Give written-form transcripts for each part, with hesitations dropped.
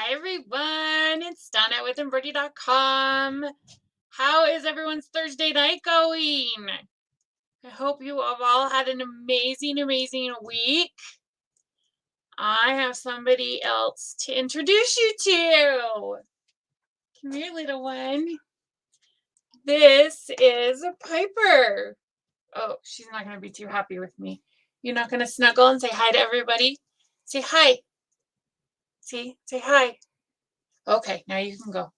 Hi everyone, it's Donna with Embroidery.com. How is everyone's Thursday night going? I hope you have all had an amazing week. I have somebody else to introduce you to. Come here, little one. This is Piper. Oh, she's not going to be too happy with me. You're not going to snuggle and say hi to everybody? Say hi. See? Say hi. Okay, now you can go.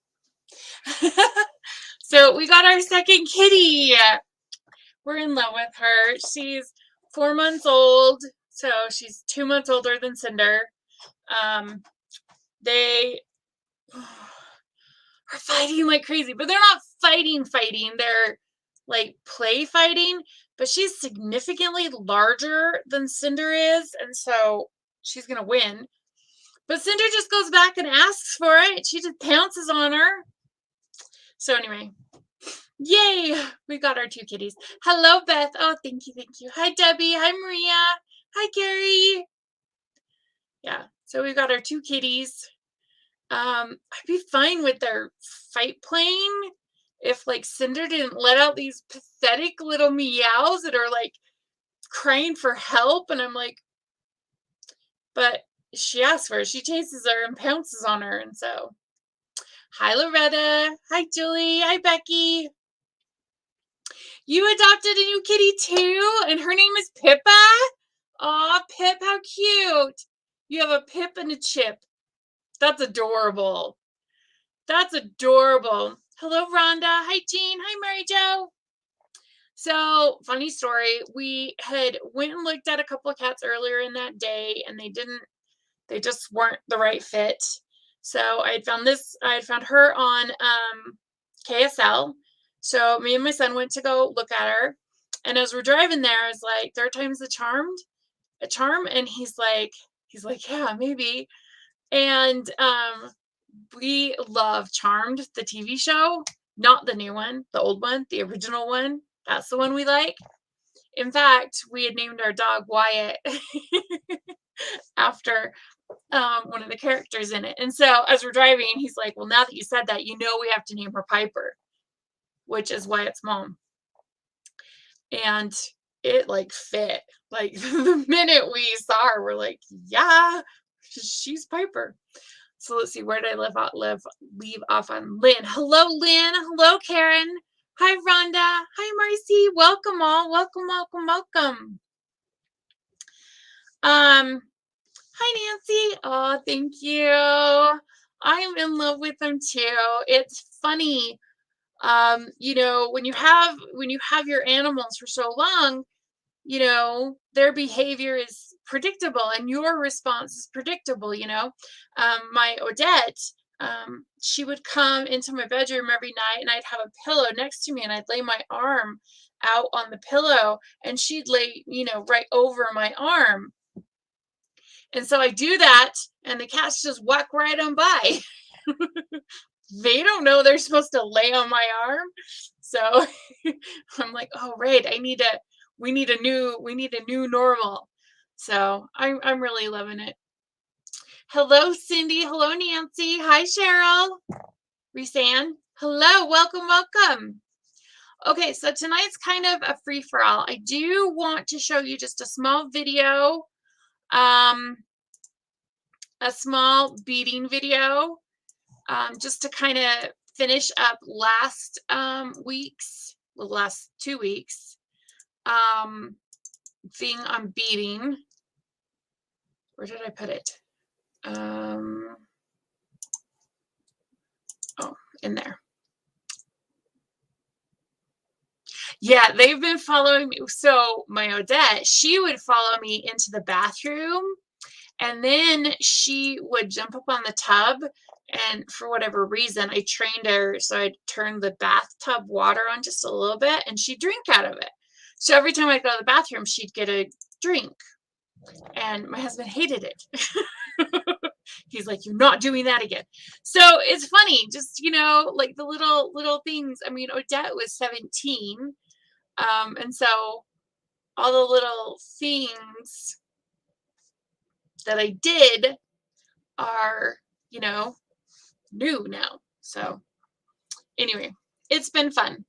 So we got our second kitty. We're in love with her. She's 4 months old, so she's 2 months older than Cinder. They are fighting like crazy, but they're not fighting. They're like play fighting, but she's significantly larger than Cinder is, and so she's gonna win. But Cinder just goes back and asks for it. She just pounces on her. So anyway, yay! We got our 2 kitties. Hello, Beth. Oh, thank you. Hi, Debbie. Hi, Maria. Hi, Gary. Yeah, so we got our 2 kitties. I'd be fine with their fight playing if, like, Cinder didn't let out these pathetic little meows that are, like, crying for help. And I'm like, but she asks for it. She chases her and pounces on her. And so, hi, Loretta. Hi, Julie. Hi, Becky. You adopted a new kitty too, and her name is Pippa? Aw, Pip, how cute. You have a Pip and a Chip. That's adorable. That's adorable. Hello, Rhonda. Hi, Jean. Hi, Mary Jo. So, funny story. We had went and looked at a couple of cats earlier in that day, and they just weren't the right fit. So I had found her on KSL. So me and my son went to go look at her. And as we're driving there, I was like, 3rd time's a charm. And he's like, yeah, maybe. And we love Charmed, the TV show, not the new one, the old one, the original one. That's the one we like. In fact, we had named our dog Wyatt after one of the characters in it. And so as we're driving, he's like, well, now that you said that, we have to name her Piper, which is Wyatt's mom. And it like fit. Like the minute we saw her, we're like, yeah, she's Piper. So let's see, where did I leave off on Lynn? Hello, Lynn. Hello, Karen. Hi, Rhonda. Hi, Marcy. Welcome all. Welcome. Hi, Nancy. Oh, thank you. I'm in love with them too. It's funny. When you have your animals for so long, their behavior is predictable and your response is predictable. My Odette, she would come into my bedroom every night and I'd have a pillow next to me and I'd lay my arm out on the pillow and she'd lay, right over my arm. And so I do that and the cats just walk right on by. They don't know they're supposed to lay on my arm. So I'm like, oh, right. We need a new normal. So I'm really loving it. Hello, Cindy. Hello, Nancy. Hi, Cheryl. Risanne. Hello. Welcome. Okay, so tonight's kind of a free-for-all. I do want to show you just a small video, a small beading video, just to kind of finish up last last 2 weeks thing on beading. Where did I put it? Oh, in there. Yeah, they've been following me. So my Odette, she would follow me into the bathroom and then she would jump up on the tub, and for whatever reason, I trained her so I'd turn the bathtub water on just a little bit and she'd drink out of it. So every time I'd go to the bathroom, she'd get a drink. And my husband hated it. He's like, you're not doing that again. So it's funny, just, like the little things. I mean, Odette was 17. And so all the little things that I did are, new now. So anyway, it's been fun.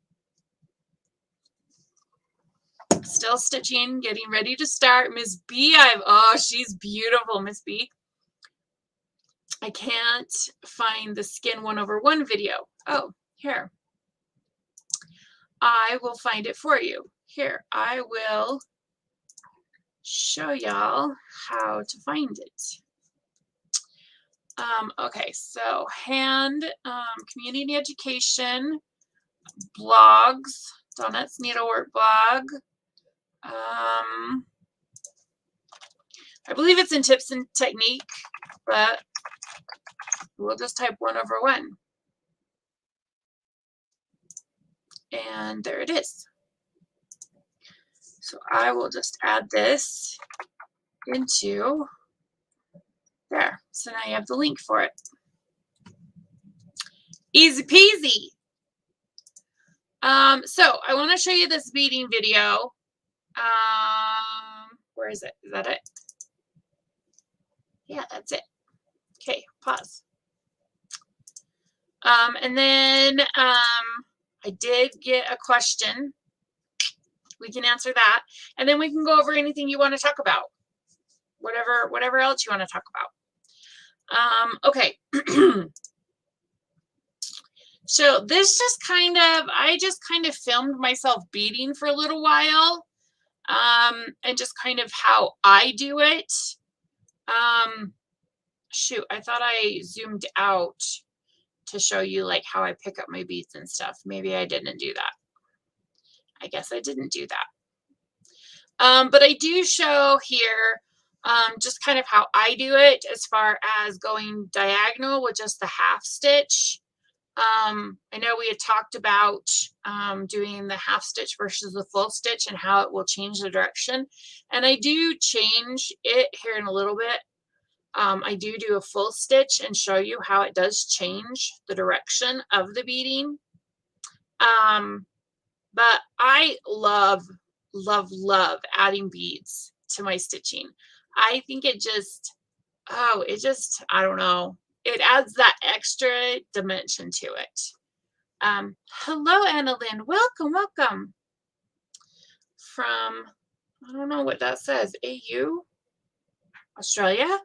Still stitching, getting ready to start. Miss B, oh, she's beautiful, Miss B. I can't find the skin 1/1 video. Oh, here. I will find it for you. Here, I will show y'all how to find it. Okay, so hand community education blogs, Donut's Needlework blog. I believe it's in tips and technique, but we'll just type 1/1. And there it is. So I will just add this into there. So now you have the link for it. Easy peasy. So I want to show you this beading video. Where is it? Is that it? Yeah, that's it. Okay, pause. And then I did get a question. We can answer that. And then we can go over anything you want to talk about. Whatever else you want to talk about. Okay. So this just I just kind of filmed myself beading for a little while. And just kind of how I do it. Shoot, I thought I zoomed out to show you like how I pick up my beads and stuff. Maybe I didn't do that. I guess I didn't do that. But I do show here just kind of how I do it as far as going diagonal with just the half stitch. I know we had talked about doing the half stitch versus the full stitch and how it will change the direction. And I do change it here in a little bit. I do a full stitch and show you how it does change the direction of the beading. But I love adding beads to my stitching. I think it just, I don't know. It adds that extra dimension to it. Hello, Annalyn. Welcome. From, I don't know what that says. AU? Australia?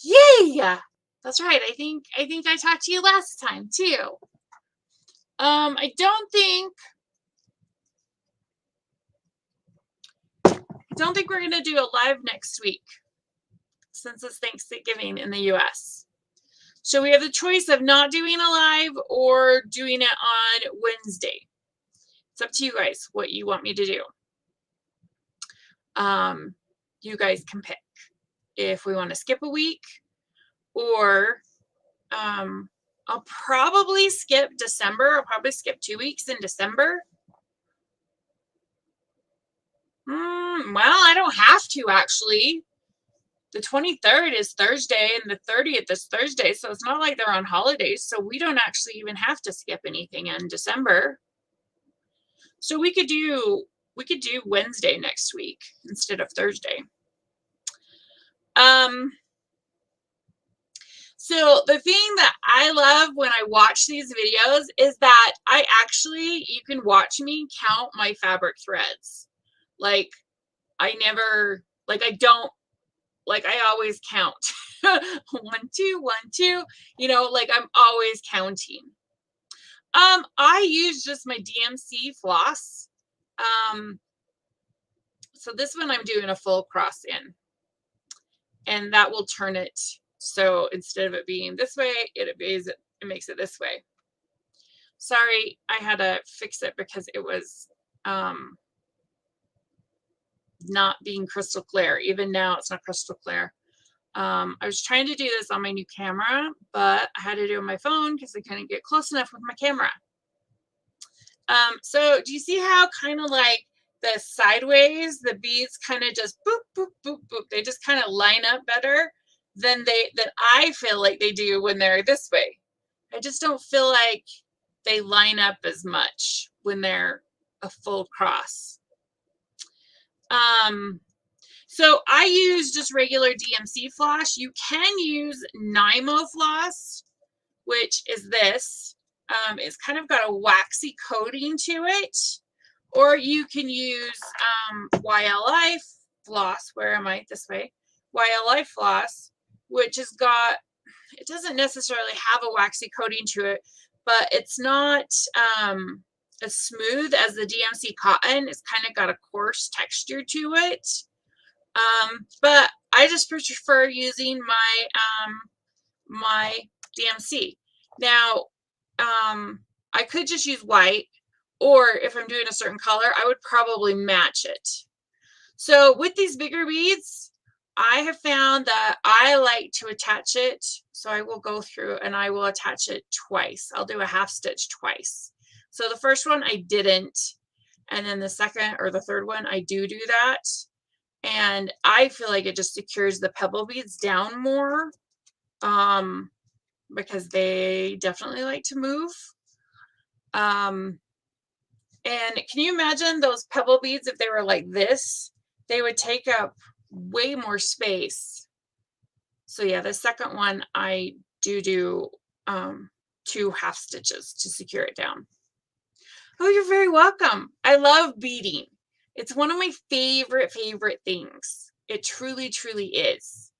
Yay! That's right. I think I talked to you last time too. I don't think we're gonna do a live next week since it's Thanksgiving in the US. So we have the choice of not doing a live or doing it on Wednesday. It's up to you guys what you want me to do. You guys can pick if we want to skip a week, or I'll probably skip December. I'll probably skip 2 weeks in December. Well, I don't have to actually. The 23rd is Thursday and the 30th is Thursday, so it's not like they're on holidays, so we don't actually even have to skip anything in December. So we could do Wednesday next week instead of Thursday. So the thing that I love when I watch these videos is that you can watch me count my fabric threads. Like I always count 1, 2, 1, 2, like I'm always counting. I use just my DMC floss. So this one I'm doing a full cross in, and that will turn it. So instead of it being this way, it makes it this way. Sorry, I had to fix it because it was not being crystal clear. Even now, it's not crystal clear. I was trying to do this on my new camera, but I had to do it on my phone because I couldn't get close enough with my camera. So do you see how kind of like the sideways, the beads kind of just boop, boop, boop, boop. They just kind of line up better than I feel like they do when they're this way. I just don't feel like they line up as much when they're a full cross. So I use just regular DMC floss. You can use Nymo floss. which is this. It's kind of got a waxy coating to it. Or you can use YLI floss. Where am I? This way. YLI floss, which has got, it doesn't necessarily have a waxy coating to it, but it's not as smooth as the DMC cotton. It's kind of got a coarse texture to it. But I just prefer using my DMC. Now, I could just use white, or if I'm doing a certain color, I would probably match it. So with these bigger beads, I have found that I like to attach it. So I will go through and I will attach it twice. I'll do a half stitch twice. So the first one I didn't, and then the second or the third one I do that. And I feel like it just secures the pebble beads down more, because they definitely like to move. And can you imagine those pebble beads if they were like this? They would take up way more space. So yeah, the second one I do 2 half stitches to secure it down. Oh, you're very welcome. I love beading. It's one of my favorite things. It truly, truly is.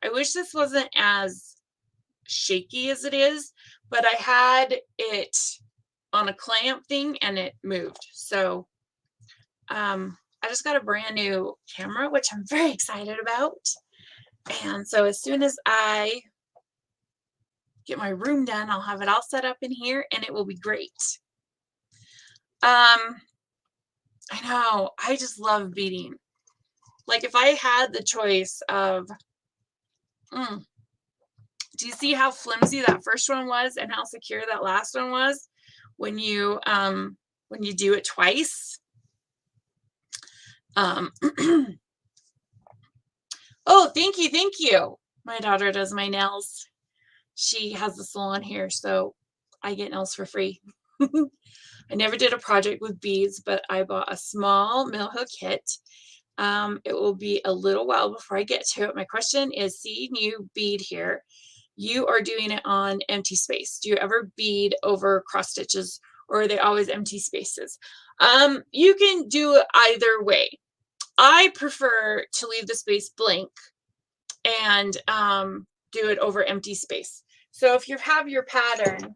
I wish this wasn't as shaky as it is, but I had it on a clamp thing and it moved. So I just got a brand new camera, which I'm very excited about. And so as soon as I get my room done, I'll have it all set up in here and it will be great. I know, I just love beading. Like if I had the choice of, do you see how flimsy that first one was and how secure that last one was when you do it twice? Oh, thank you. My daughter does my nails. She has the salon here, so I get nails for free. I never did a project with beads, but I bought a small mill hook kit. It will be a little while before I get to it. My question is, seeing you bead here, you are doing it on empty space. Do you ever bead over cross stitches, or are they always empty spaces? You can do it either way. I prefer to leave the space blank and do it over empty space. So if you have your pattern,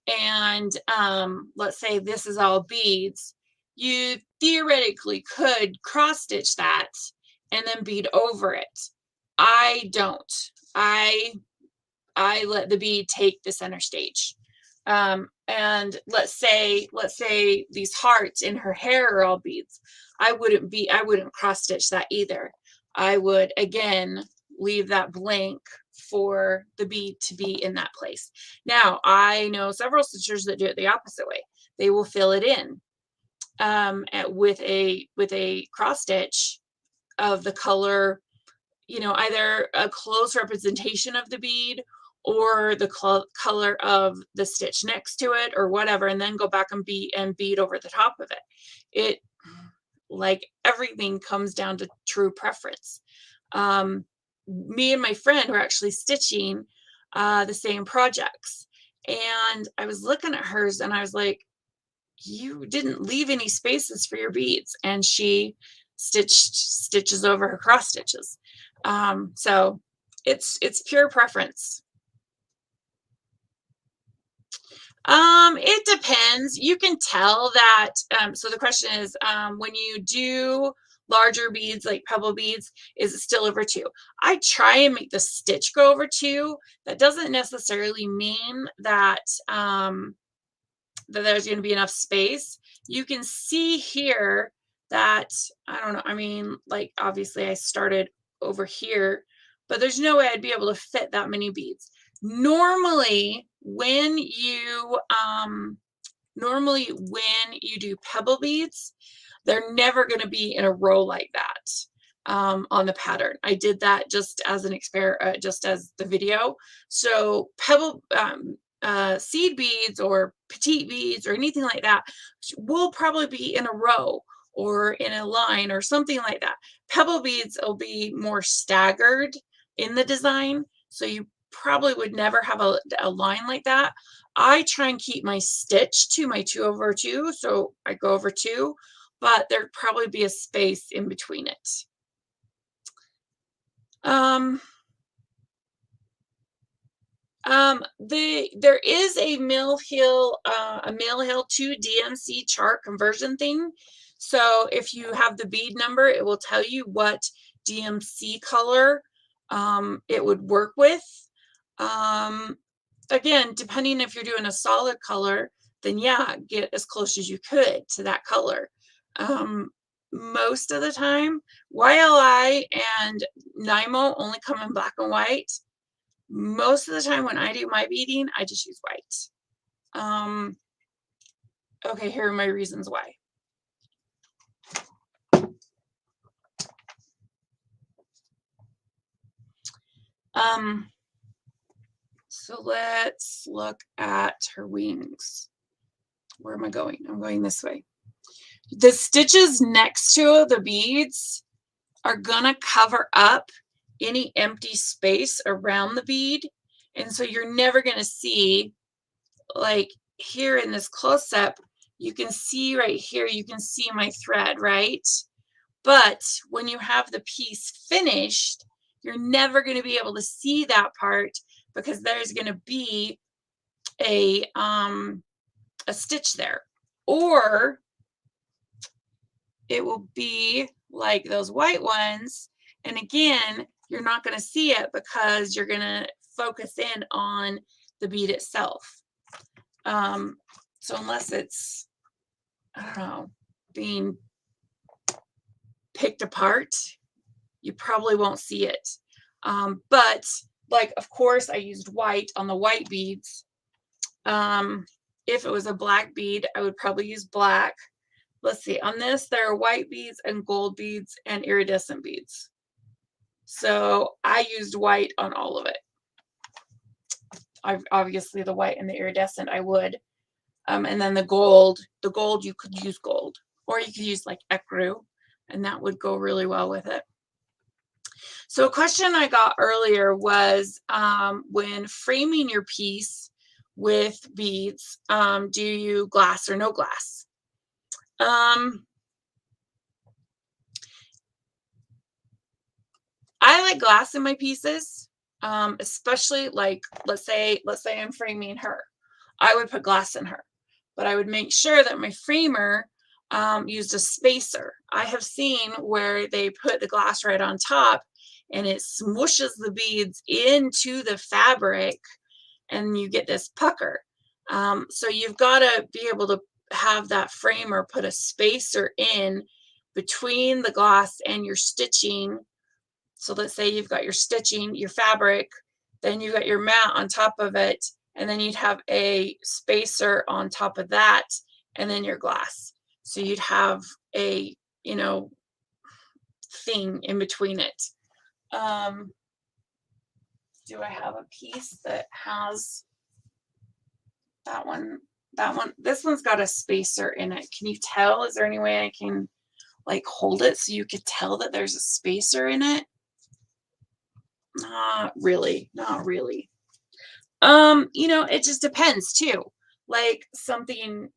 and let's say this is all beads, you theoretically could cross stitch that and then bead over it. I don't. I let the bead take the center stage. And let's say these hearts in her hair are all beads. I wouldn't cross stitch that either. I would again leave that blank for the bead to be in that place. Now, I know several stitchers that do it the opposite way. They will fill it in with a cross stitch of the color, either a close representation of the bead or the color of the stitch next to it or whatever, and then go back and bead over the top of it. It, like everything, comes down to true preference. Me and my friend were actually stitching the same projects, and I was looking at hers and I was like, you didn't leave any spaces for your beads, and she stitched stitches over her cross stitches. So it's pure preference. It depends. You can tell that. So the question is, when you do larger beads like pebble beads, is it still over 2? I try and make the stitch go over 2. That doesn't necessarily mean that that there's going to be enough space. You can see here that, I don't know, I mean, like obviously I started over here, but there's no way I'd be able to fit that many beads. Normally when you do pebble beads, they're never going to be in a row like that on the pattern. I did that just as an experiment, just as the video. So pebble seed beads or petite beads or anything like that will probably be in a row or in a line or something like that. Pebble beads will be more staggered. in the design, so you probably would never have a line like that. I try and keep my stitch to my 2/2, so I go over 2, but there'd probably be a space in between it. Um, there is a Mill Hill to DMC chart conversion thing. So if you have the bead number, it will tell you what DMC color it would work with. Um, Again, depending if you're doing a solid color, then yeah, get as close as you could to that color. Um, Most of the time, YLI and Nymo only come in black and white. Most of the time when I do my beading, I just use white. Okay, here are my reasons why. So let's look at her wings. Where am I going? I'm going this way. The stitches next to the beads are gonna cover up any empty space around the bead. And so you're never gonna see, like here in this close-up, you can see right here, you can see my thread, right? But when you have the piece finished, you're never going to be able to see that part because there's going to be a stitch there. Or it will be like those white ones. And again, you're not going to see it because you're going to focus in on the bead itself. So unless it's, I don't know, being picked apart, you probably won't see it. But like, of course, I used white on the white beads. If it was a black bead, I would probably use black. Let's see, on this, there are white beads and gold beads and iridescent beads. So I used white on all of it. Obviously the white and the iridescent I would. And then the gold, you could use gold, or you could use like ecru, and that would go really well with it. So a question I got earlier was, when framing your piece with beads, do you glass or no glass? I like glass in my pieces, especially like, let's say I'm framing her. I would put glass in her, but I would make sure that my framer used a spacer. I have seen where they put the glass right on top and it smooshes the beads into the fabric and you get this pucker. So you've got to be able to have that framer put a spacer in between the glass and your stitching. So let's say you've got your stitching, your fabric, then you've got your mat on top of it, and then you'd have a spacer on top of that, and then your glass. So you'd have a, thing in between it. Do I have a piece that has that one? This one's got a spacer in it. Can you tell? Is there any way I can like hold it so you could tell that there's a spacer in it? Not really. It just depends too. Like something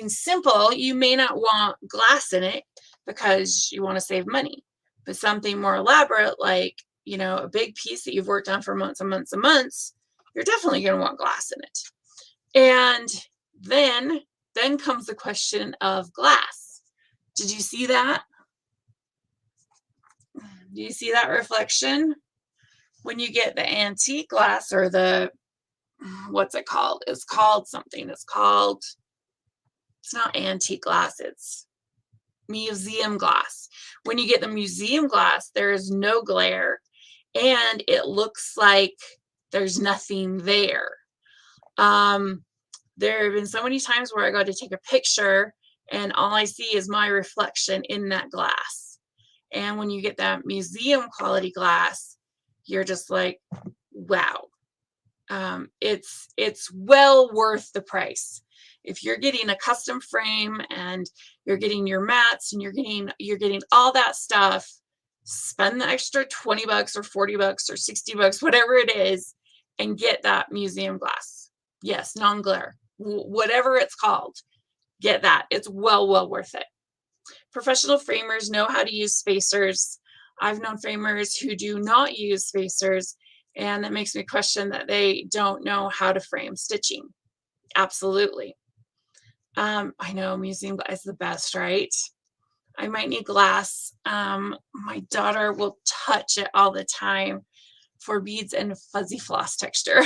simple, you may not want glass in it because you want to save money. But something more elaborate, like, a big piece that you've worked on for months and months and months, you're definitely going to want glass in it. And then comes the question of glass. Did you see that? Do you see that reflection? When you get the antique glass, or the, what's it called? It's called something. It's not antique glass, it's museum glass. When you get the museum glass, there is no glare and it looks like there's nothing there. There have been so many times where I go to take a picture and all I see is my reflection in that glass. And when you get that museum quality glass, you're just like, wow. It's well worth the price. If you're getting a custom frame and you're getting your mats and you're getting all that stuff, spend the extra 20 bucks or 40 bucks or 60 bucks, whatever it is, and get that museum glass. Yes, non-glare, whatever it's called, get that. It's well worth it. Professional framers know how to use spacers. I've known framers who do not use spacers, and that makes me question that they don't know how to frame stitching. Absolutely. I know museum glass is the best, right? I might need glass. My daughter will touch it all the time for beads and fuzzy floss texture.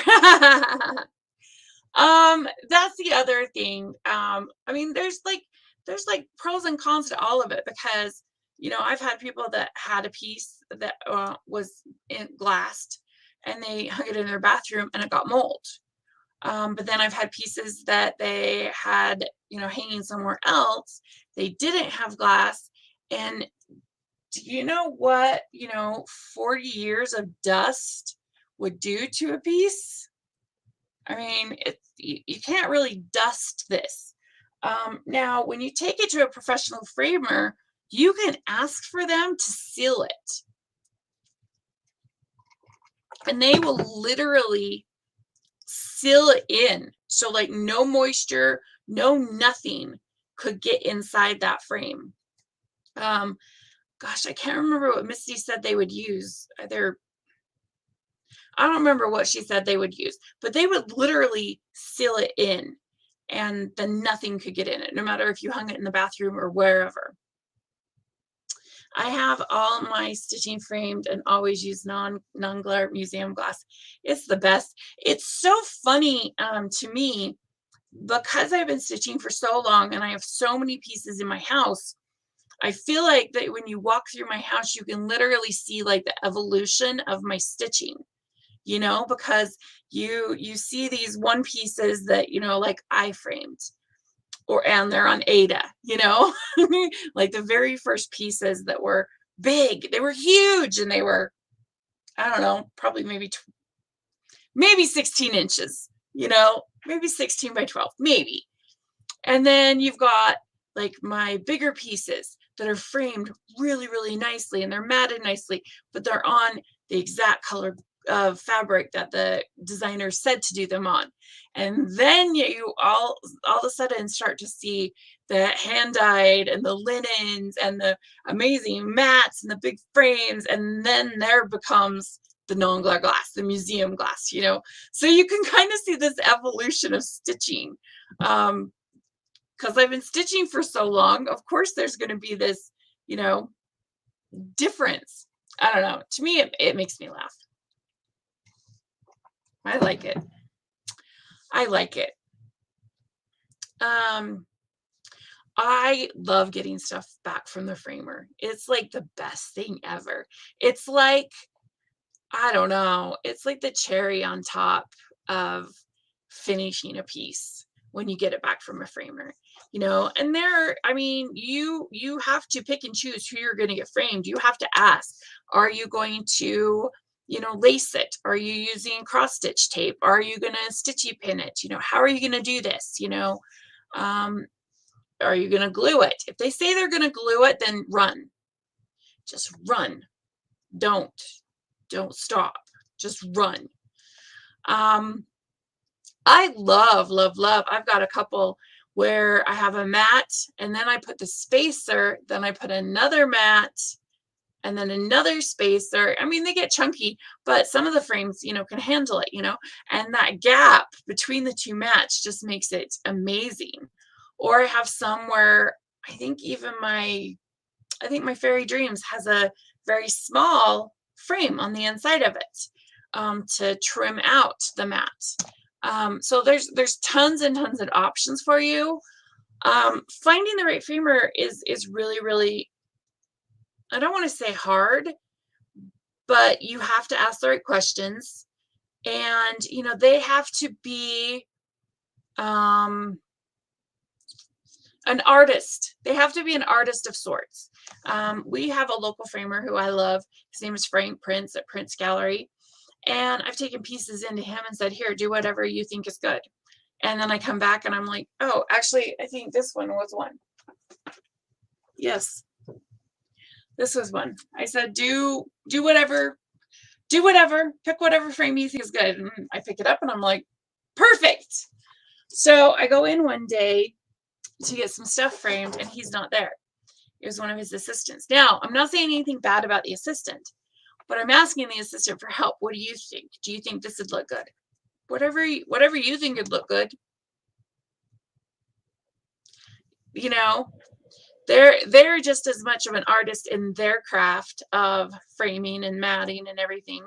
That's the other thing. I mean, there's like pros and cons to all of it because, I've had people that had a piece that was glassed and they hung it in their bathroom and it got mold. But then I've had pieces that they had, hanging somewhere else. They didn't have glass. And do you know what, 40 years of dust would do to a piece? I mean, you can't really dust this. Now, when you take it to a professional framer, you can ask for them to seal it. And they will literally seal it in. So like no moisture, no nothing could get inside that frame. Gosh, I can't remember what Misty said they would use. I don't remember what she said they would use, but they would literally seal it in and then nothing could get in it, no matter if you hung it in the bathroom or wherever. I have all my stitching framed and always use non-glare museum glass. It's the best. It's so funny to me because I've been stitching for so long and I have so many pieces in my house. I feel like that when you walk through my house, you can literally see like the evolution of my stitching, because you see these one pieces that, like I framed and they're on Ada, like the very first pieces that were big, they were huge and they were, I don't know, probably maybe 16 inches, maybe 16 by 12, maybe. And then you've got like my bigger pieces that are framed really, really nicely and they're matted nicely, but they're on the exact color of fabric that the designer said to do them on. And then you all of a sudden start to see the hand dyed and the linens and the amazing mats and the big frames, and then there becomes the non-glare glass, the museum glass, so you can kind of see this evolution of stitching. Because I've been stitching for so long, of course there's going to be this, difference. I don't know. To me, it makes me laugh. I like it. I like it. I love getting stuff back from the framer. It's like the best thing ever. It's like, I don't know, it's like the cherry on top of finishing a piece when you get it back from a framer, and you have to pick and choose who you're going to get framed. You have to ask, are you going to, lace it? Are you using cross stitch tape? Are you going to stitchy pin it? How are you going to do this? Are you going to glue it? If they say they're going to glue it, then run. Just run. Don't stop. Just run. I love, love, love. I've got a couple where I have a mat and then I put the spacer, then I put another mat and then another spacer. I mean, they get chunky, but some of the frames, can handle it, and that gap between the two mats just makes it amazing. Or I have some where I think my Fairy Dreams has a very small frame on the inside of it to trim out the mat. So there's tons and tons of options for you. Finding the right framer is really, really, I don't want to say hard, but you have to ask the right questions, and they have to be an artist. They have to be an artist of sorts. We have a local framer who I love. His name is Frank Prince at Prince Gallery. And I've taken pieces into him and said, here, do whatever you think is good. And then I come back and I'm like, oh, actually, I think this one was one. Yes. This was one. I said, do whatever, do whatever, pick whatever frame you think is good. And I pick it up and I'm like, perfect. So I go in one day to get some stuff framed and he's not there. It was one of his assistants. Now, I'm not saying anything bad about the assistant, but I'm asking the assistant for help. What do you think? Do you think this would look good? Whatever you think would look good. You know, they're just as much of an artist in their craft of framing and matting and everything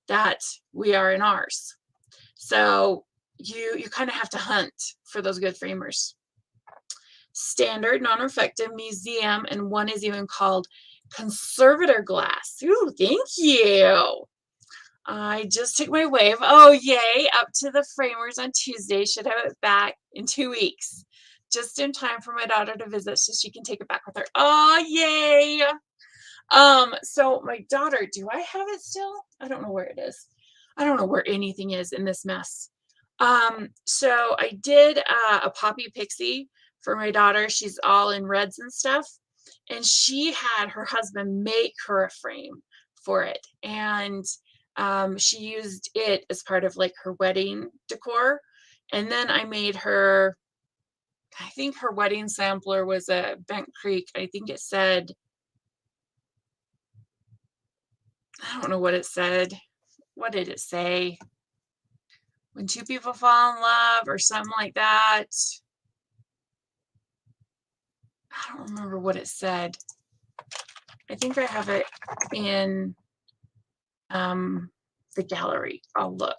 that we are in ours. So you kind of have to hunt for those good framers. Standard, non-reflective, museum, and one is even called conservator glass. Ooh, thank you. I just took my wave. Oh, yay. Up to the framers on Tuesday. Should have it back in 2 weeks. Just in time for my daughter to visit so she can take it back with her. Oh, yay. So my daughter, do I have it still? I don't know where it is. I don't know where anything is in this mess. So I did a poppy pixie for my daughter. She's all in reds and stuff. And she had her husband make her a frame for it. And she used it as part of like her wedding decor. And then I made her, I think her wedding sampler was a Bent Creek. I think it said, I don't know what it said. What did it say? When two people fall in love or something like that. I don't remember what it said. I think I have it in the gallery. I'll look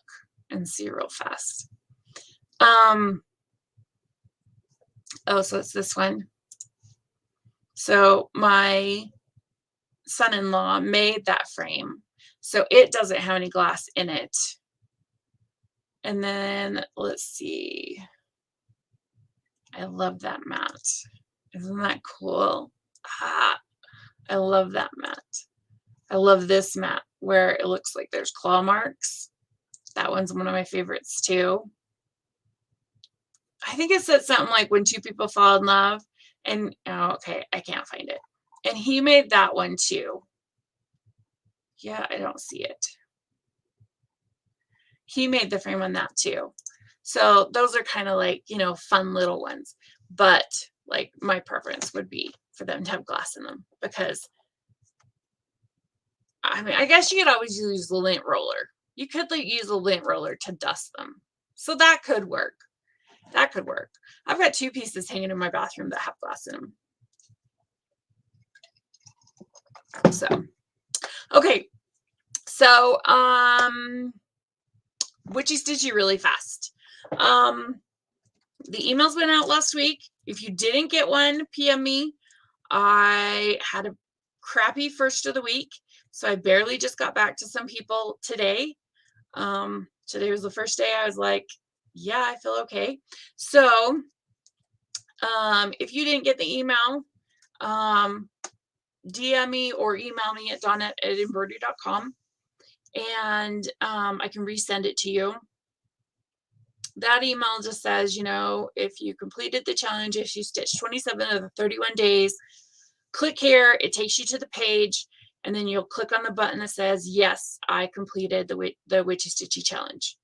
and see real fast. Oh, so it's this one. So my son-in-law made that frame. So it doesn't have any glass in it. And then let's see. I love that mat. Isn't that cool? Ah, I love that mat. I love this mat where it looks like there's claw marks. That one's one of my favorites too. I think it said something like when two people fall in love. And oh, okay, I can't find it. And he made that one too. Yeah, I don't see it. He made the frame on that too. So those are kind of like, you know, fun little ones. But like my preference would be for them to have glass in them because I mean, I guess you could always use the lint roller. You could like use a lint roller to dust them. So that could work. That could work. I've got 2 pieces hanging in my bathroom that have glass in them. So, okay. So, witchy stitchy really fast. The emails went out last week. If you didn't get one, PM me. I had a crappy first of the week, so I barely just got back to some people today. Today was the first day I was like, yeah, I feel okay. So, if you didn't get the email, DM me or email me at Embroidery.com and I can resend it to you. That email just says, you know, if you completed the challenge, if you stitched 27 of the 31 days, click here. It takes you to the page, and then you'll click on the button that says, yes, I completed the Witchy Stitchy challenge.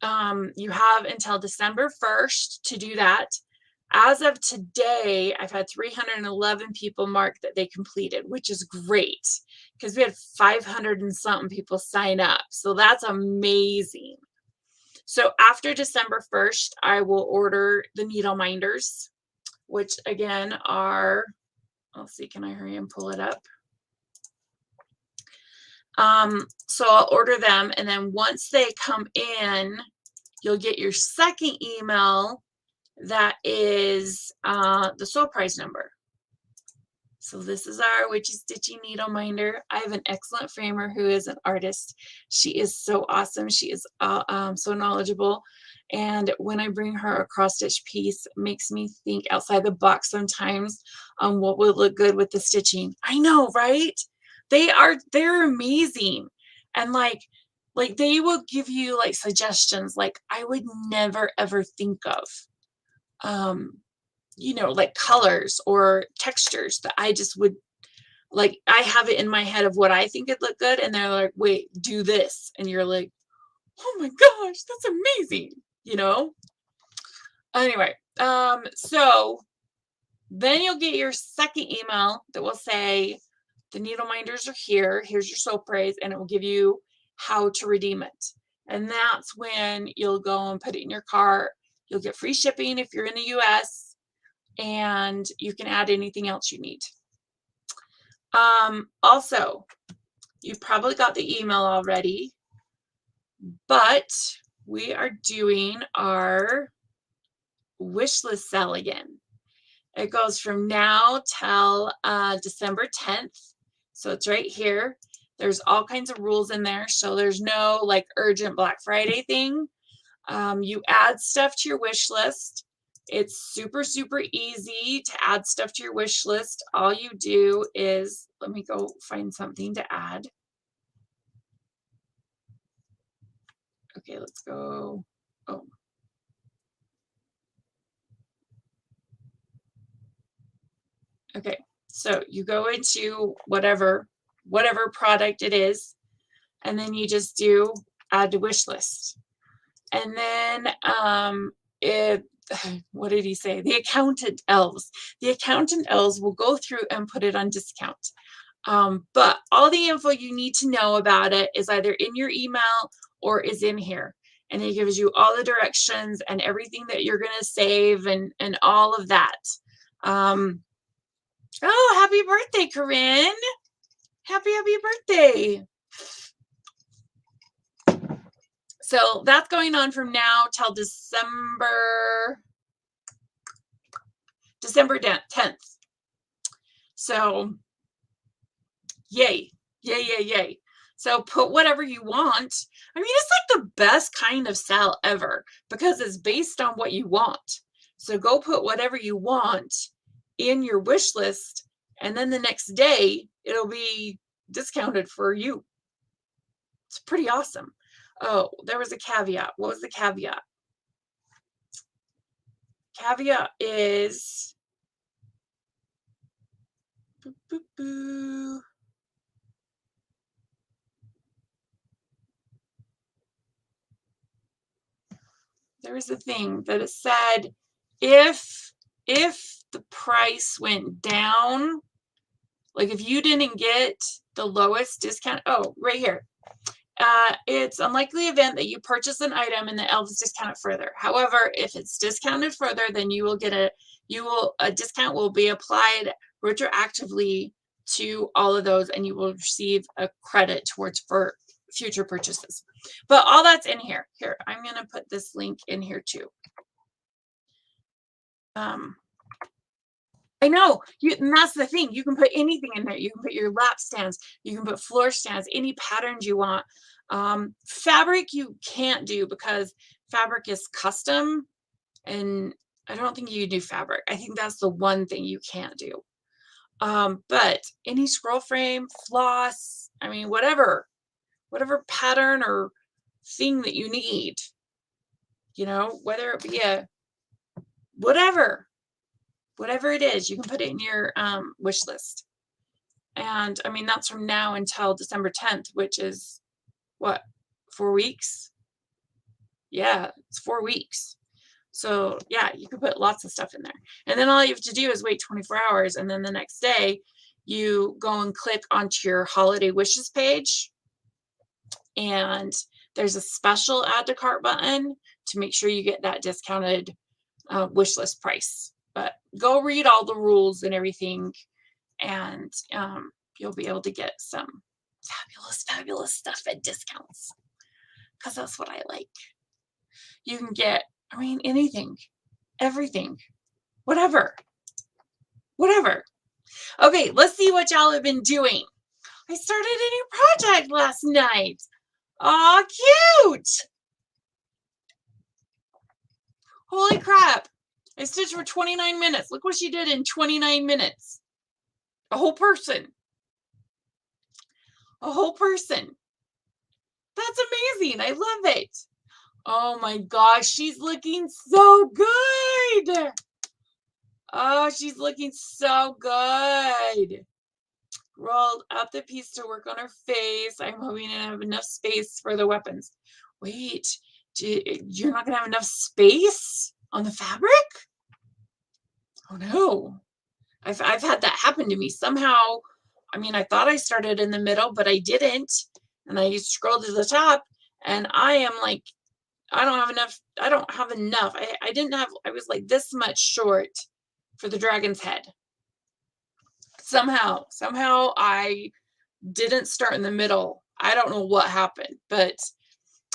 You have until December 1st to do that. As of today, I've had 311 people mark that they completed, which is great because we had 500 and something people sign up. So that's amazing. So after December 1st, I will order the needle minders, which again are, let's see, can I hurry and pull it up? So I'll order them, and then once they come in, you'll get your second email that is the sole price number. So this is our Witchy Stitchy needle minder. I have an excellent framer who is an artist. She is so awesome. She is so knowledgeable. And when I bring her a cross stitch piece, it makes me think outside the box sometimes on what would look good with the stitching. I know, right? They're amazing. And like they will give you like suggestions like I would never ever think of. You know, like colors or textures that I just would Like, I have it in my head of what I think would look good, and they're like, wait, do this. And you're like, oh my gosh, that's amazing, you know? Anyway, so then you'll get your second email that will say, the needle minders are here. Here's your soap trays, and it will give you how to redeem it. And that's when you'll go and put it in your cart. You'll get free shipping if you're in the US, and you can add anything else you need. Also, you probably got the email already, but we are doing our wish list sale again. It goes from now till December 10th. So it's right here. There's all kinds of rules in there. So there's no like urgent Black Friday thing. You add stuff to your wish list. It's super, super easy to add stuff to your wish list. All you do is, let me go find something to add. Okay, let's go. Oh. Okay, so you go into whatever product it is, and then you just do add to wish list. And then what did he say? The accountant elves. The accountant elves will go through and put it on discount. But all the info you need to know about it is either in your email or is in here. And it gives you all the directions and everything that you're going to save and all of that. Oh, happy birthday, Corinne. Happy birthday. So that's going on from now till December 10th. So yay. So put whatever you want. I mean, it's like the best kind of sale ever because it's based on what you want. So go put whatever you want in your wish list, and then the next day it'll be discounted for you. It's pretty awesome. Oh, there was a caveat. What was the caveat? Caveat is there was a thing that it said if the price went down, like if you didn't get the lowest discount, oh, right here. It's unlikely event that you purchase an item and the elves discount it further. However, if it's discounted further, then you will get a discount will be applied retroactively to all of those, and you will receive a credit towards for future purchases. But all that's in here. Here, I'm going to put this link in here too. I know, and that's the thing. You can put anything in there. You can put your lap stands. You can put floor stands, any patterns you want. Fabric you can't do because fabric is custom, and I don't think you can do fabric. I think that's the one thing you can't do. But any scroll frame, floss, I mean, whatever pattern or thing that you need, you know, whether it be a whatever it is, you can put it in your wish list. And I mean, that's from now until December 10th, which is what, 4 weeks? Yeah, it's 4 weeks. So yeah, you can put lots of stuff in there. And then all you have to do is wait 24 hours. And then the next day you go and click onto your holiday wishes page. And there's a special add to cart button to make sure you get that discounted wish list price. But go read all the rules and everything, and you'll be able to get some fabulous stuff at discounts, because that's what I like. You can get, I mean, anything, everything, whatever. Okay, let's see what y'all have been doing. I started a new project last night. Aw, cute. Holy crap. I stitched for 29 minutes. Look what she did in 29 minutes. A whole person. A whole person. That's amazing. I love it. Oh my gosh, she's looking so good. Oh, she's looking so good. rolled up the piece to work on her face. I'm hoping to have enough space for the weapons. Wait, you're not going to have enough space on the fabric? Oh no. I've had that happen to me somehow. I mean, I thought I started in the middle, but I didn't. And I scrolled to the top, and I am like, I don't have enough. I don't have enough. I didn't have, I was like this much short for the dragon's head. Somehow I didn't start in the middle. I don't know what happened, but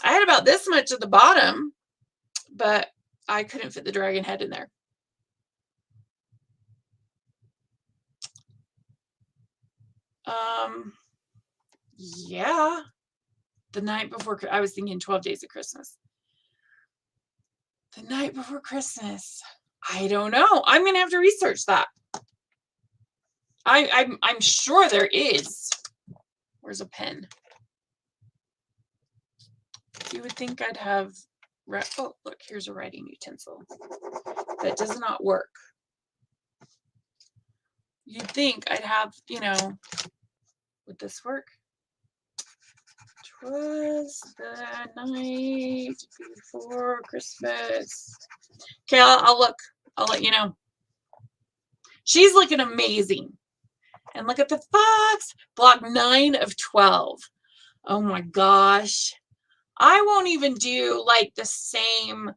I had about this much at the bottom, but I couldn't fit the dragon head in there. Yeah, the night before, I was thinking 12 days of Christmas. The night before Christmas. I don't know. I'm gonna have to research that. I'm sure there is. Where's a pen? You would think I'd have. Oh, look, here's a writing utensil. That does not work. You'd think I'd have, you know, would this work? 'Twas the night before Christmas. Okay, I'll look. I'll let you know. She's looking amazing. And look at the fox. Block 9 of 12. Oh my gosh. I won't even do like the same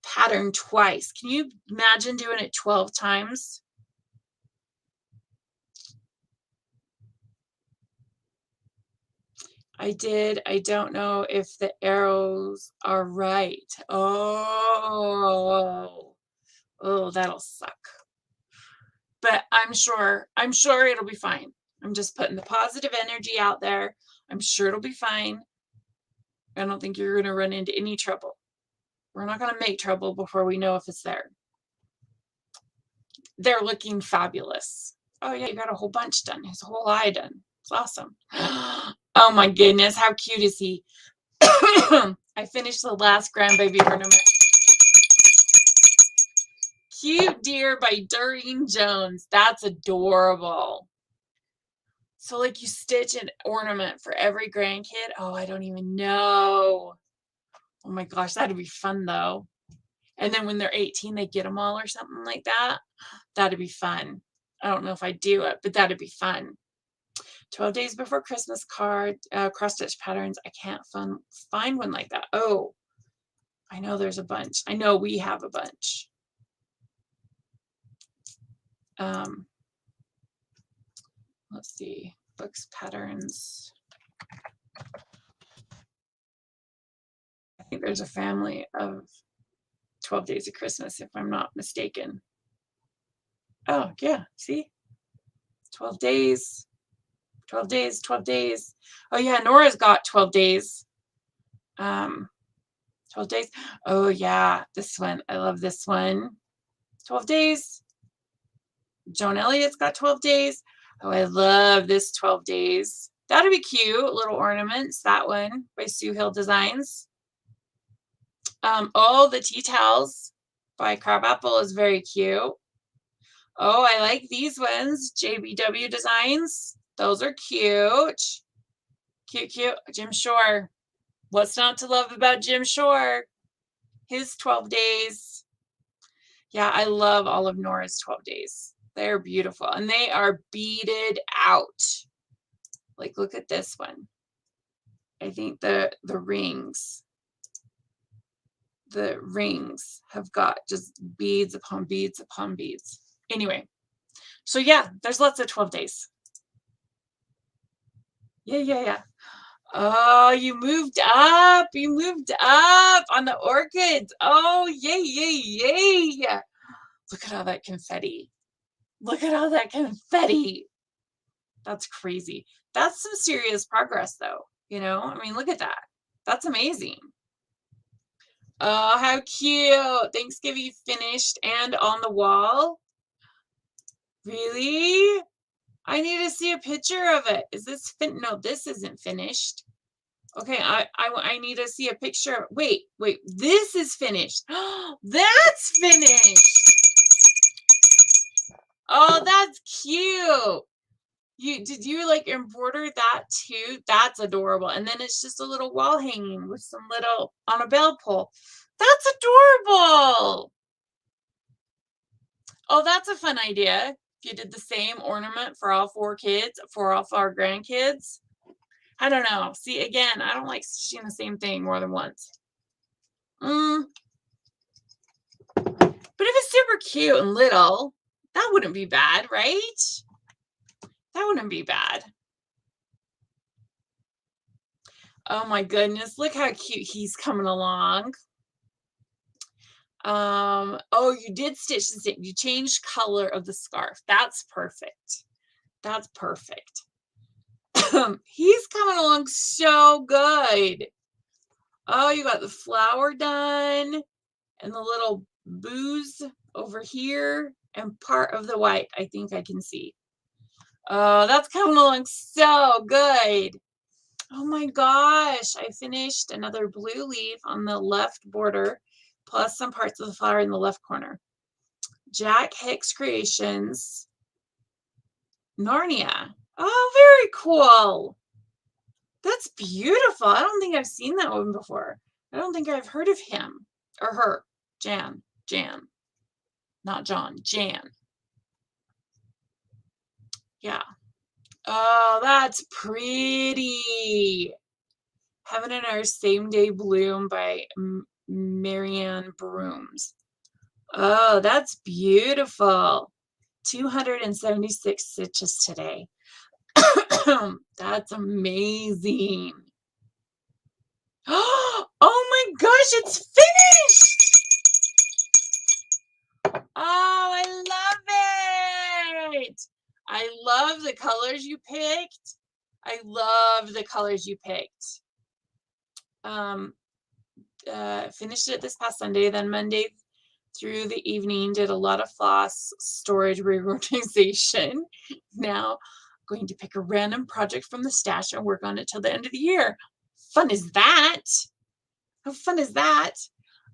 pattern twice. Can you imagine doing it 12 times? I did. I don't know if the arrows are right. Oh, that'll suck. But I'm sure it'll be fine. I'm just putting the positive energy out there. I'm sure it'll be fine. I don't think you're going to run into any trouble. We're not going to make trouble before we know if it's there. They're looking fabulous. Oh yeah, you got a whole bunch done. His whole eye done. It's awesome. Oh my goodness, how cute is he? I finished the last grandbaby ornament. Cute Deer by Doreen Jones. That's adorable. So like you stitch an ornament for every grandkid? Oh, I don't even know. Oh my gosh, that'd be fun though. And then when they're 18, they get them all or something like that. That'd be fun. I don't know if I'd do it, but that'd be fun. 12 days before Christmas card, cross-stitch patterns. I can't find one like that. Oh, I know there's a bunch. I know we have a bunch. Let's see. Books, patterns. I think there's a family of 12 Days of Christmas, if I'm not mistaken. Oh, yeah. See? 12 days. 12 days, 12 days. Oh, yeah. Nora's got 12 days. 12 days. Oh, yeah. This one. I love this one. 12 days. Joan Elliott's got 12 days. Oh, I love this 12 days. That'd be cute. Little ornaments. That one by Sue Hill Designs. Oh, the tea towels by Crabapple is very cute. Oh, I like these ones. JBW Designs. Those are cute. Cute, cute. Jim Shore. What's not to love about Jim Shore? His 12 days. Yeah, I love all of Nora's 12 days. They're beautiful. And they are beaded out. Like, look at this one. I think the rings have got just beads upon beads upon beads. Anyway, so yeah, there's lots of 12 days. Yeah. Oh, you moved up. You moved up on the orchids. Oh, yay. Look at all that confetti. Look at all that confetti. That's crazy. That's some serious progress, though. You know, I mean, look at that. That's amazing. Oh, how cute. Thanksgiving finished and on the wall. Really? I need to see a picture of it. Is this no, this isn't finished. Okay, I need to see a picture. Wait, this is finished. That's finished. Oh, that's cute. Did you like embroider that too? That's adorable. And then it's just a little wall hanging with some little on a bell pull. That's adorable. Oh, that's a fun idea. If you did the same ornament for all 4 kids, for all 4 grandkids. I don't know. See, again, I don't like stitching the same thing more than once. But if it's super cute and little, that wouldn't be bad, right? That wouldn't be bad. Oh my goodness, look how cute he's coming along. Oh, you did stitch the same. You changed color of the scarf. That's perfect. That's perfect. He's coming along so good. Oh, you got the flower done and the little booze over here and part of the white. I think I can see. Oh, that's coming along so good. Oh my gosh, I finished another blue leaf on the left border, plus some parts of the flower in the left corner. Jack Hicks Creations, Narnia. Oh, very cool. That's beautiful. I don't think I've seen that one before. I don't think I've heard of him or her. Jan, not John, Jan. Yeah. Oh, that's pretty. Heaven and Earth Same Day Bloom by Marianne Brooms. Oh, that's beautiful. 276 stitches today. That's amazing. Oh my gosh, it's finished. Oh, I love it. I love the colors you picked. I love the colors you picked. Finished it this past Sunday, then Monday through the evening did a lot of floss storage reorganization. Now I'm going to pick a random project from the stash and work on it till the end of the year. Fun is that? How fun is that?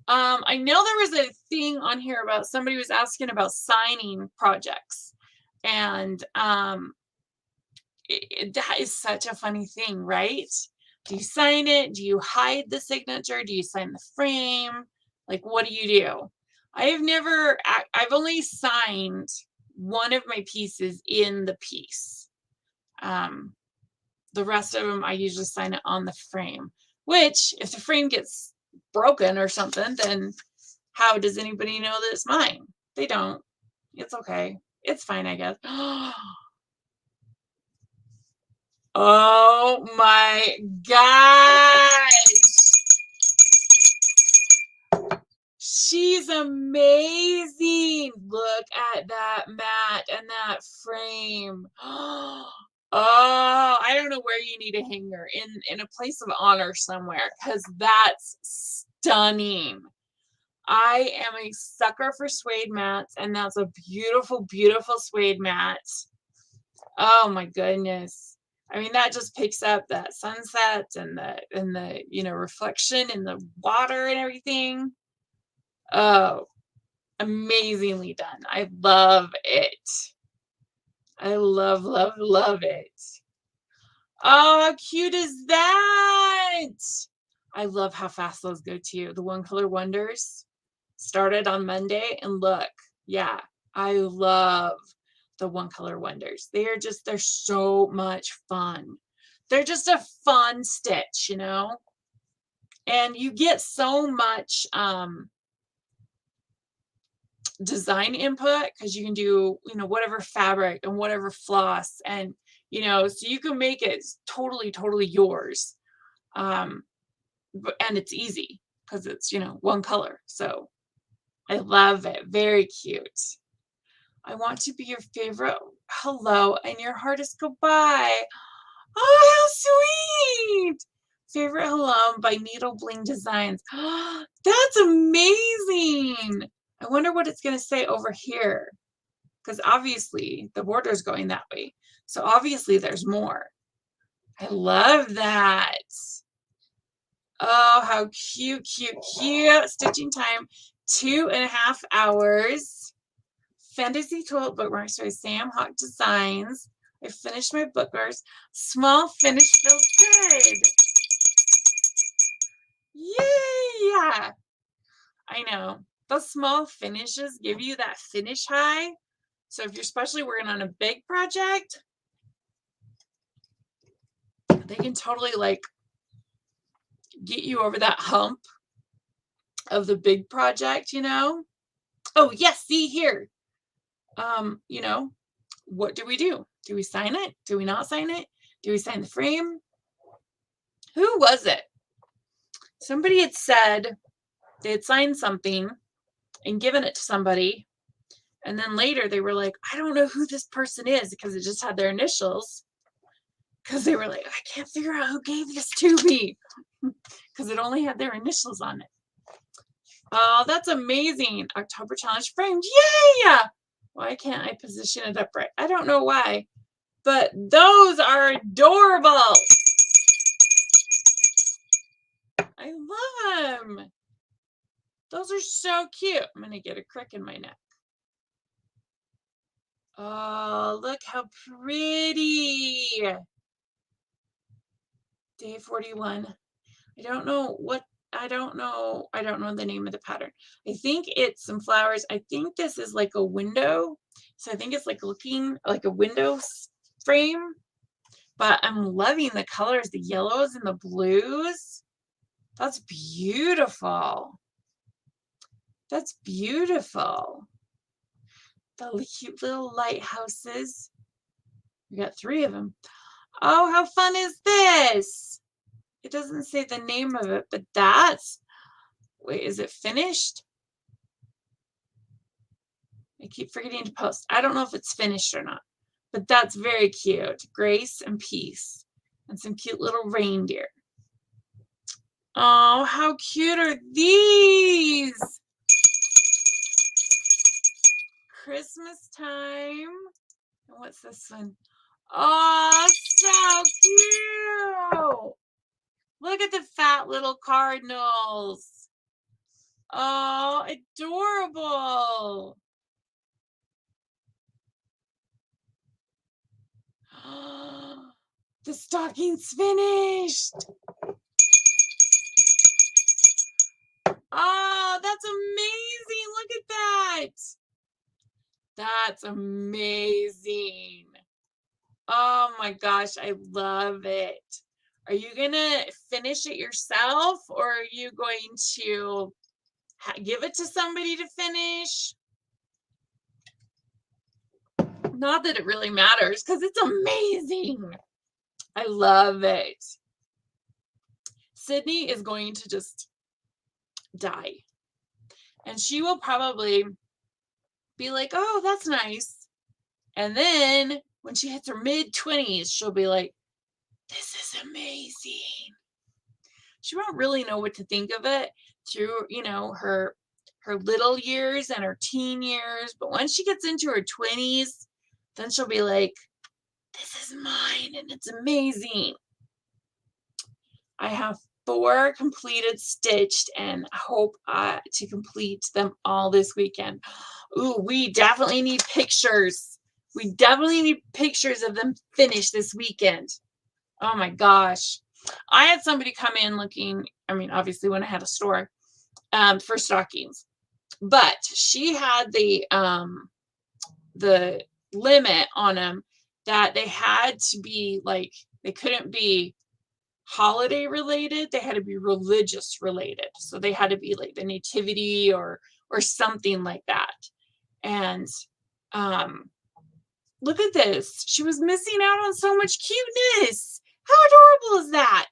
I know there was a thing on here about somebody was asking about signing projects, and that is such a funny thing, right? Do you sign it? Do you hide the signature? Do you sign the frame? Like, what do you do? I've only signed one of my pieces in the piece. The rest of them, I usually sign it on the frame, which if the frame gets broken or something, then how does anybody know that it's mine? They don't. It's okay. It's fine, I guess. Oh my gosh. She's amazing. Look at that mat and that frame. Oh, I don't know where you need a hanger in a place of honor somewhere, because that's stunning. I am a sucker for suede mats, and that's a beautiful, beautiful suede mat. Oh my goodness. I mean, that just picks up that sunset and the reflection in the water and everything. Oh, amazingly done. I love it. I love, love, love it. Oh, how cute is that? I love how fast those go too. The One Color Wonders started on Monday, and look, yeah, I love the One Color Wonders. They're so much fun. They're just a fun stitch, and you get so much design input, because you can do whatever fabric and whatever floss, and so you can make it totally yours, and it's easy because it's one color. So I love it. Very cute. I want to be your favorite hello and your hardest goodbye. Oh, how sweet. Favorite hello by Needle Bling Designs. That's amazing. I wonder what it's going to say over here, because obviously the border is going that way. So obviously there's more. I love that. Oh, how cute, cute, cute. Stitching time, 2.5 hours. Fantasy Toilet Bookmarks by Sam Hawk Designs. I finished my bookmarks. Small finish feels good. Yeah. I know. Those small finishes give you that finish high. So if you're especially working on a big project, they can totally like get you over that hump of the big project, you know? Oh, yes, see here. You know, what do we do? Do we sign it? Do we not sign it? Do we sign the frame? Who was it? Somebody had said they had signed something and given it to somebody. And then later they were like, I don't know who this person is because it just had their initials. Because they were like, I can't figure out who gave this to me. Because it only had their initials on it. Oh, that's amazing. October challenge framed. Yay! Why can't I position it upright? I don't know why. But those are adorable. I love them. Those are so cute. I'm going to get a crick in my neck. Oh, look how pretty. Day 41. I don't know the name of the pattern. I think it's some flowers. I think this is like a window. So I think it's like looking like a window frame. But I'm loving the colors, the yellows and the blues. That's beautiful. That's beautiful. The cute little lighthouses. We got 3 of them. Oh, how fun is this? It doesn't say the name of it, but that's, wait, is it finished? I keep forgetting to post. I don't know if it's finished or not, but that's very cute. Grace and peace and some cute little reindeer. Oh, how cute are these? Christmas time. And what's this one? Oh, so cute. Look at the fat little cardinals. Oh, adorable. The stocking's finished. Oh, that's amazing. Look at that. That's amazing. Oh my gosh, I love it. Are you going to finish it yourself or are you going to give it to somebody to finish? Not that it really matters because it's amazing. I love it. Sydney is going to just die. And she will probably be like, oh, that's nice. And then when she hits her mid-20s, she'll be like, this is amazing. She won't really know what to think of it through, you know, her little years and her teen years. But once she gets into her 20s, then she'll be like, this is mine and it's amazing. I have 4 completed stitched and hope to complete them all this weekend. Ooh, we definitely need pictures. We definitely need pictures of them finished this weekend. Oh my gosh. I had somebody come in looking, I mean, obviously when I had a store, for stockings, but she had the limit on them that they had to be like, they couldn't be holiday related, they had to be religious related. So they had to be like the nativity or something like that. And look at this. She was missing out on so much cuteness. How adorable is that?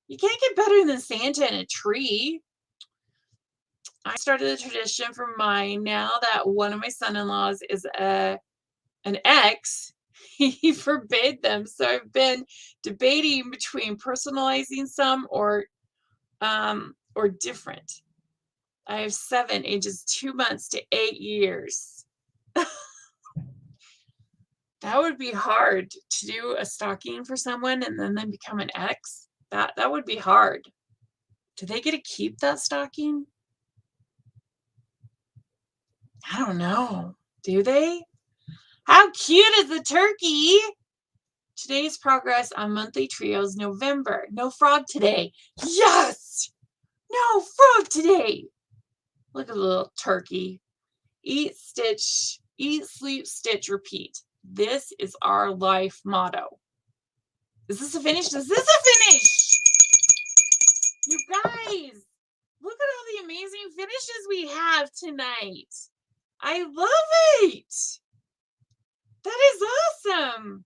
You can't get better than Santa and a tree. I started a tradition for mine now that one of my son-in-laws is an ex. He forbade them. So I've been debating between personalizing some or different. I have 7 ages 2 months to 8 years. That would be hard to do a stocking for someone and then they become an ex. That would be hard. Do they get to keep that stocking? I don't know. Do they? How cute is the turkey? Today's progress on monthly trios, November. No frog today. Yes! No frog today. Look at the little turkey. Eat, stitch, eat, sleep, stitch, repeat. This is our life motto. Is this a finish? Is this a finish? You guys, look at all the amazing finishes we have tonight. I love it. That is awesome.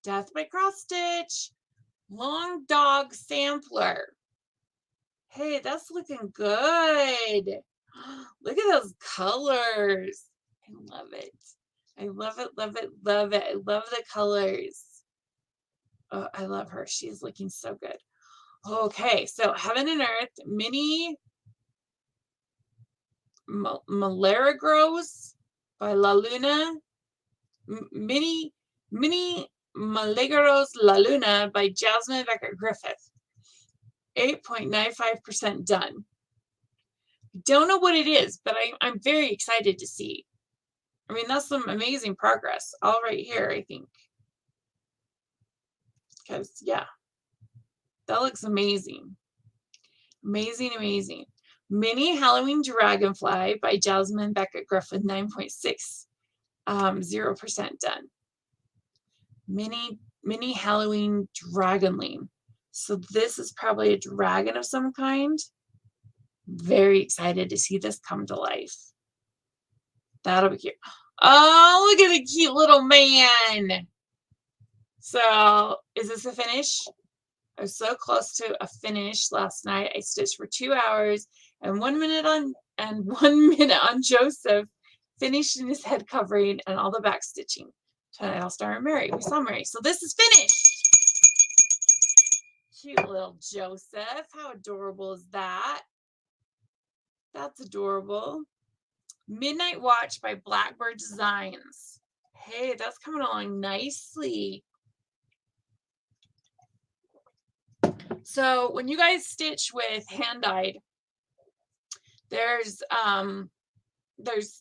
Death by cross stitch. Long dog sampler. Hey, that's looking good. Look at those colors. I love it. I love it, love it, love it. I love the colors. Oh, I love her. She's looking so good. Okay, so Heaven and Earth, mini Milagros by La Luna. Mini Milagros La Luna by Jasmine Beckett Griffith. 8.95% done. Don't know what it is, but I'm very excited to see. I mean, that's some amazing progress all right here, I think. Because, yeah, that looks amazing. Amazing, amazing. Mini Halloween Dragonfly by Jasmine Beckett Griffith, 9.6. 0% done. Mini Halloween Dragonling. So this is probably a dragon of some kind. Very excited to see this come to life. That'll be cute. Oh, look at the cute little man. So, is this a finish? I was so close to a finish last night. I stitched for 2 hours and 1 minute on Joseph, finishing his head covering and all the back stitching. Tonight I'll start Mary. We saw Mary. So this is finished. Cute little Joseph. How adorable is that? That's adorable. Midnight Watch by Blackbird Designs. Hey, that's coming along nicely. So when you guys stitch with hand-dyed, there's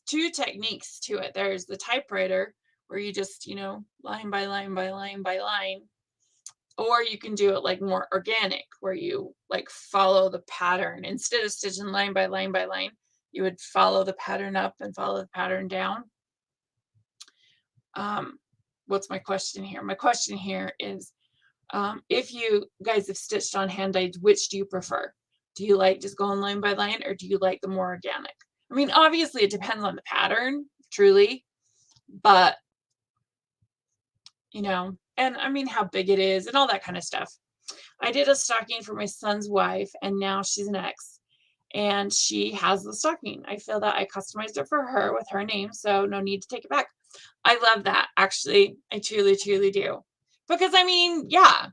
2 techniques to it. There's the typewriter, where you just, line by line by line by line. Or you can do it like more organic, where you like follow the pattern. Instead of stitching line by line by line, you would follow the pattern up and follow the pattern down. What's my question here? My question here is, if you guys have stitched on hand dyed, which do you prefer? Do you like just going line by line, or do you like the more organic? I mean, obviously it depends on the pattern, truly, but and I mean how big it is and all that kind of stuff. I did a stocking for my son's wife, and now she's an ex, and she has the stocking. I feel that I customized it for her with her name, so no need to take it back. I love that, actually. I truly, truly do. Because, I mean, yeah,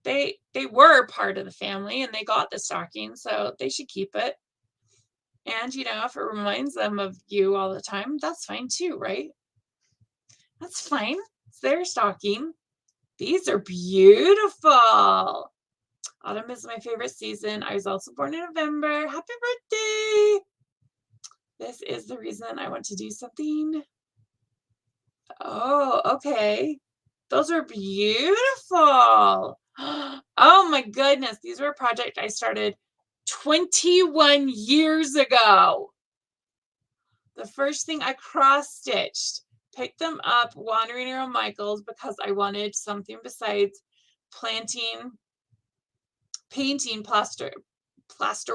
they were part of the family, and they got the stocking, so they should keep it. And, if it reminds them of you all the time, that's fine too, right? That's fine. It's their stocking. These are beautiful. Autumn is my favorite season. I was also born in November. Happy birthday. This is the reason I want to do something. Oh, okay. Those are beautiful. Oh my goodness. These were a project I started 21 years ago. The first thing I cross-stitched, picked them up wandering around Michael's because I wanted something besides painting plaster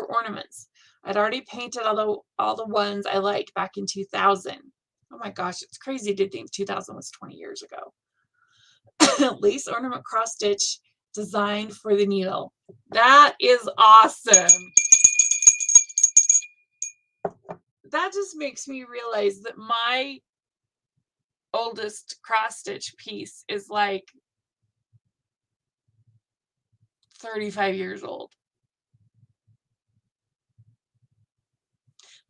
ornaments. I'd already painted all the ones I liked back in 2000. Oh my gosh, it's crazy to think 2000 was 20 years ago. Lace ornament cross stitch designed for the needle. That is awesome. That just makes me realize that my oldest cross stitch piece is like 35 years old.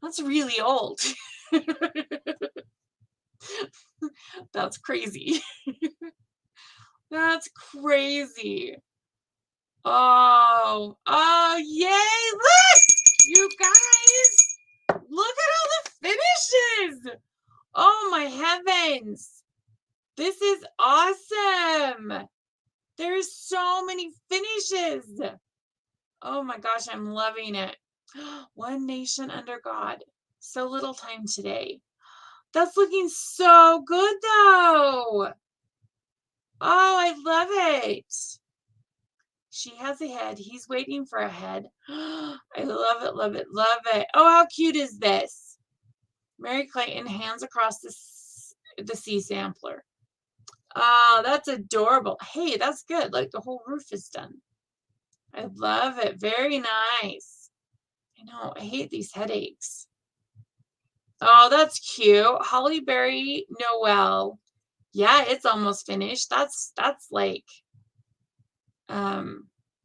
That's really old. That's crazy. That's crazy. Oh, yay! Look, you guys, look at all the finishes. Oh my heavens. This is awesome. There's so many finishes. Oh my gosh, I'm loving it. One nation under God. So little time today. That's looking so good though. Oh, I love it. She has a head. He's waiting for a head. I love it, love it, love it. Oh, how cute is this? Mary Clayton hands across the sea sampler. Oh, that's adorable. Hey, that's good. Like the whole roof is done. I love it. Very nice. I know. I hate these headaches. Oh, that's cute. Holly Berry Noel. Yeah, it's almost finished. That's like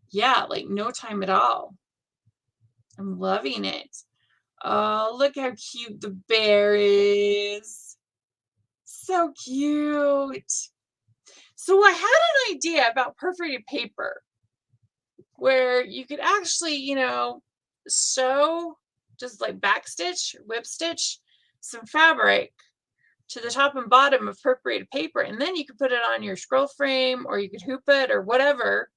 yeah, like no time at all. I'm loving it. Oh, look how cute the bear is. So cute. So I had an idea about perforated paper where you could actually, sew, just like backstitch, whip stitch some fabric to the top and bottom of perforated paper, and then you could put it on your scroll frame, or you could hoop it or whatever,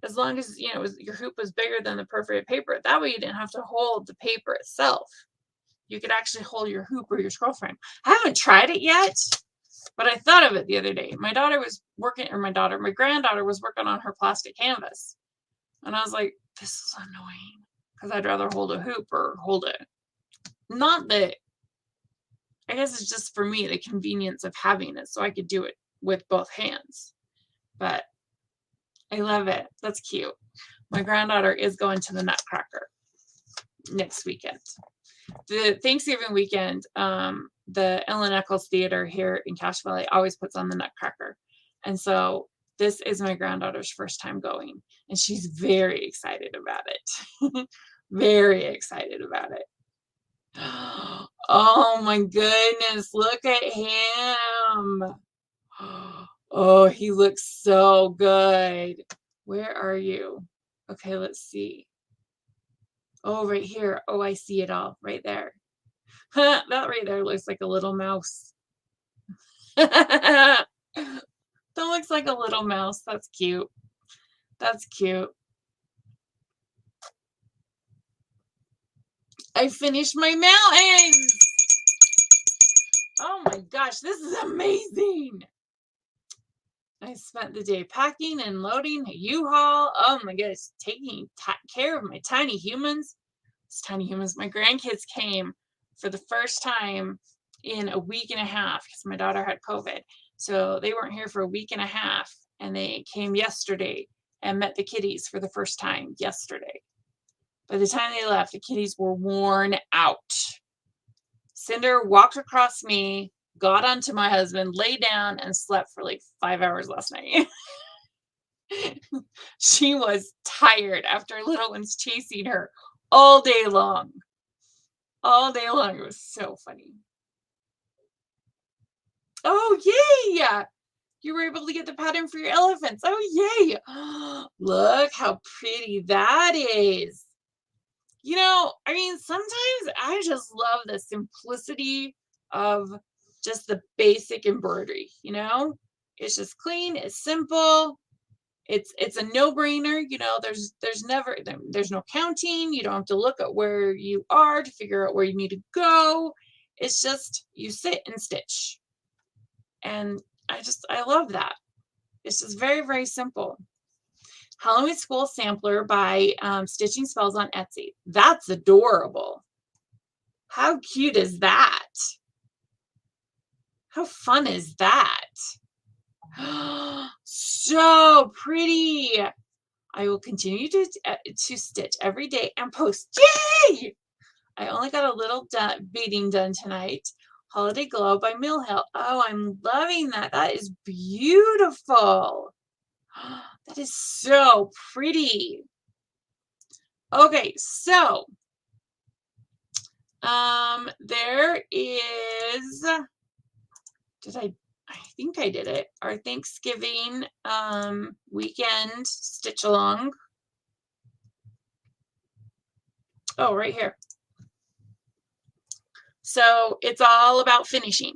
as long as your hoop was bigger than the perforated paper. That way you didn't have to hold the paper itself. You could actually hold your hoop or your scroll frame. I haven't tried it yet, but I thought of it the other day. My granddaughter was working on her plastic canvas. And I was like, this is annoying, because I'd rather hold a hoop or hold it. Not that, I guess it's just for me, the convenience of having it so I could do it with both hands. But I love it. That's cute. My granddaughter is going to the Nutcracker next weekend. The Thanksgiving weekend, the Ellen Eccles Theater here in Cache Valley always puts on the Nutcracker. And so this is my granddaughter's first time going, and she's very excited about it. Very excited about it. Oh my goodness, look at him. Oh, he looks so good. Where are you? Okay, let's see. Oh, right here. Oh, I see it all right there. That right there looks like a little mouse. That looks like a little mouse. That's cute. That's cute. I finished my mountains. Oh my gosh, this is amazing. I spent the day packing and loading a U-Haul. Oh my goodness, taking care of my tiny humans. It's tiny humans. My grandkids came for the first time in a week and a half because my daughter had COVID. So they weren't here for a week and a half, and they came yesterday and met the kitties for the first time yesterday. By the time they left, the kitties were worn out. Cinder walked across me, got onto my husband, lay down, and slept for like 5 hours last night. She was tired after little ones chasing her all day long. All day long. It was so funny. Oh, yay! You were able to get the pattern for your elephants. Oh, yay! Look how pretty that is. I mean, sometimes I just love the simplicity of just the basic embroidery, It's just clean, it's simple, it's a no-brainer, there's no counting, you don't have to look at where you are to figure out where you need to go. It's just you sit and stitch. And I love that. It's just very, very simple. Halloween School Sampler by Stitching Spells on Etsy. That's adorable. How cute is that? How fun is that? So pretty. I will continue to stitch every day and post. Yay! I only got a little beading done tonight. Holiday Glow by Mill Hill. Oh, I'm loving that. That is beautiful. That is so pretty. Okay, so there is, I think I did it, our Thanksgiving weekend stitch along. Oh, right here. So it's all about finishing.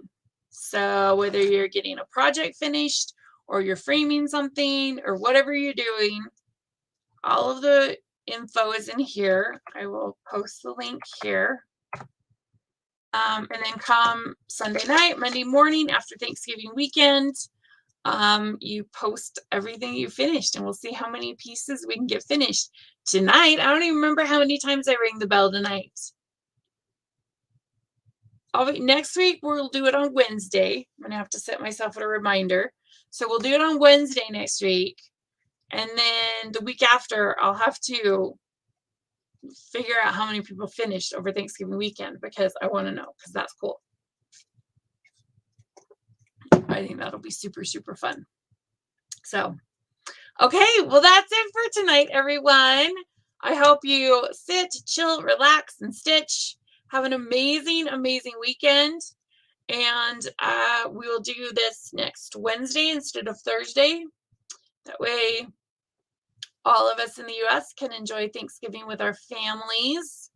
So whether you're getting a project finished or you're framing something or whatever you're doing, all of the info is in here. I will post the link here. And then come Sunday night, Monday morning after Thanksgiving weekend, you post everything you finished and we'll see how many pieces we can get finished. Tonight, I don't even remember how many times I rang the bell tonight. Next week, we'll do it on Wednesday. I'm going to have to set myself a reminder. So we'll do it on Wednesday next week. And then the week after, I'll have to figure out how many people finished over Thanksgiving weekend because I want to know, because that's cool. I think that'll be super, super fun. So, okay, well, that's it for tonight, everyone. I hope you sit, chill, relax, and stitch. Have an amazing, amazing weekend. And we will do this next Wednesday instead of Thursday. That way, all of us in the U.S. can enjoy Thanksgiving with our families.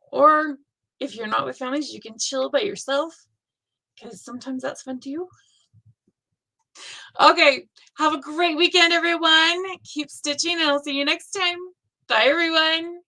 Or if you're not with families, you can chill by yourself, because sometimes that's fun too. Okay, have a great weekend, everyone. Keep stitching, and I'll see you next time. Bye, everyone.